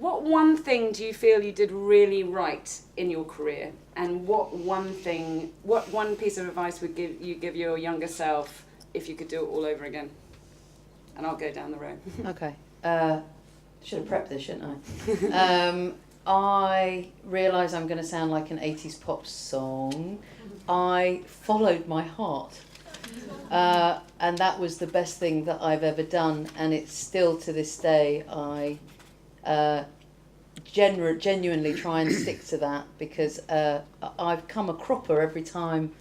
What one thing do you feel you did really right in your career? And what one piece of advice would you give your younger self if you could do it all over again? And I'll go down the road. Okay. Should have prepped this, shouldn't I? I realise I'm going to sound like an 80s pop song. I followed my heart. And that was the best thing that I've ever done. And it's still to this day, I genuinely try and stick to that, because I've come a cropper every time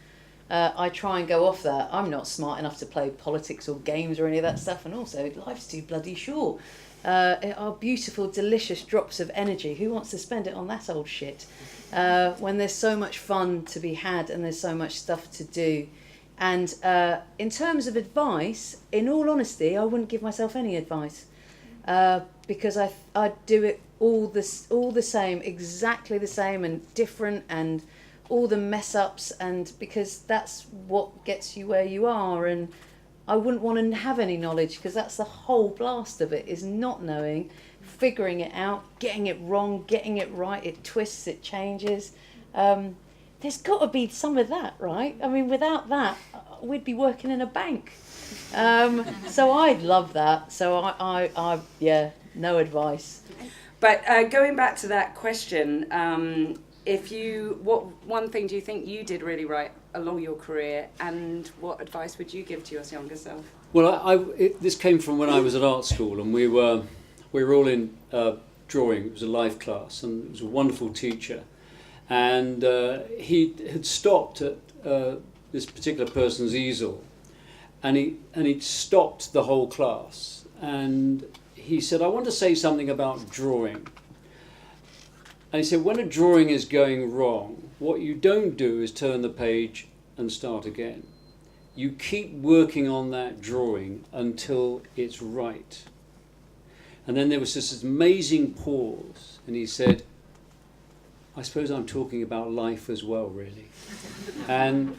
I try and go off that. I'm not smart enough to play politics or games or any of that stuff. And also, life's too bloody short. Are beautiful, delicious drops of energy. Who wants to spend it on that old shit? When there's so much fun to be had and there's so much stuff to do. And in terms of advice, in all honesty, I wouldn't give myself any advice, because I do it all the same, exactly the same, and different, and all the mess ups, and because that's what gets you where you are. And I wouldn't want to have any knowledge, because that's the whole blast of it, is not knowing, figuring it out, getting it wrong, getting it right. It twists, it changes. There's got to be some of that, right? I mean, without that, we'd be working in a bank. So I love that. So I no advice. But going back to that question, what one thing do you think you did really right along your career, and what advice would you give to your younger self? Well, this came from when I was at art school, and we were all in drawing. It was a live class, and it was a wonderful teacher, and he had stopped at this particular person's easel, and he stopped the whole class, and he said, "I want to say something about drawing." And he said, when a drawing is going wrong, what you don't do is turn the page and start again. You keep working on that drawing until it's right. And then there was this amazing pause, and he said, "I suppose I'm talking about life as well, really." And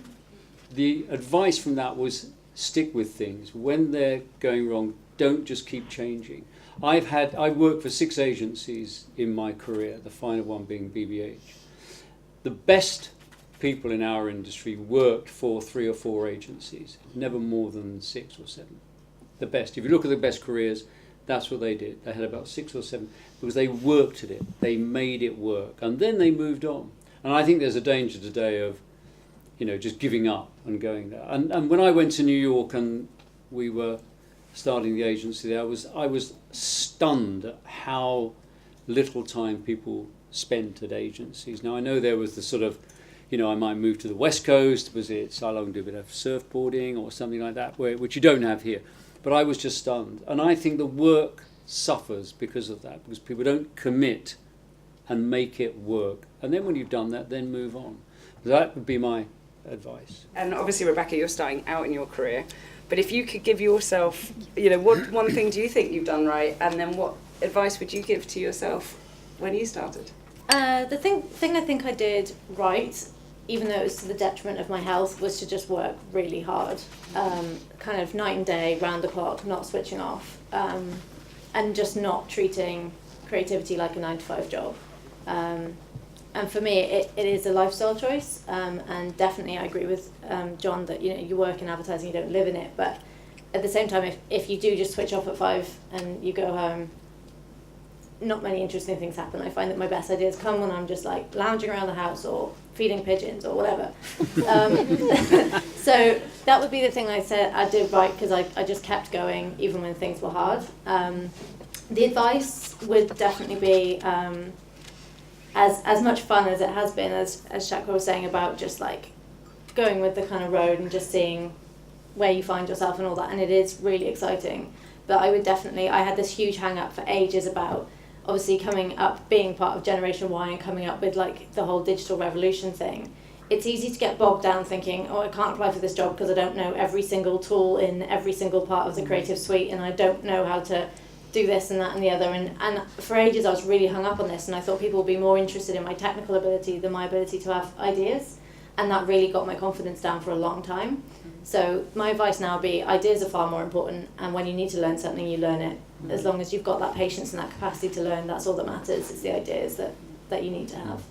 the advice from that was, stick with things. When they're going wrong, don't just keep changing. I've worked for 6 agencies in my career, the final one being BBH. The best people in our industry worked for 3 or 4 agencies, never more than 6 or 7. The best. If you look at the best careers, that's what they did. They had about 6 or 7, because they worked at it. They made it work. And then they moved on. And I think there's a danger today of, just giving up and going there. And when I went to New York and we were starting the agency there, I was stunned at how little time people spent at agencies. Now, I know there was the sort of, I might move to the West Coast, so I'll do a bit of surfboarding or something like that, which you don't have here. But I was just stunned. And I think the work suffers because of that, because people don't commit and make it work. And then when you've done that, then move on. That would be my advice. And obviously, Rebecca, you're starting out in your career. But if you could give yourself, what one thing do you think you've done right? And then what advice would you give to yourself when you started? The thing I think I did right, even though it was to the detriment of my health, was to just work really hard. Kind of night and day, round the clock, not switching off. And just not treating creativity like a 9-to-5 job. And for me, it is a lifestyle choice, and definitely I agree with John that you work in advertising, you don't live in it. But at the same time, if you do just switch off at 5 and you go home, not many interesting things happen. I find that my best ideas come when I'm just like lounging around the house or feeding pigeons or whatever. So that would be the thing I said I did right, because I just kept going even when things were hard. The advice would definitely be, as much fun as it has been, as Chaka was saying about just like going with the kind of road and just seeing where you find yourself and all that, and it is really exciting. But I had this huge hang up for ages about obviously coming up, being part of Generation Y and coming up with like the whole digital revolution thing. It's easy to get bogged down thinking, I can't apply for this job because I don't know every single tool in every single part of the creative suite, and I don't know how to do this and that and the other, and for ages I was really hung up on this, and I thought people would be more interested in my technical ability than my ability to have ideas. and that really got my confidence down for a long time. So my advice now would be ideas are far more important, and when you need to learn something, you learn it. As long as you've got that patience and that capacity to learn, that's all that matters. It's the ideas that you need to have.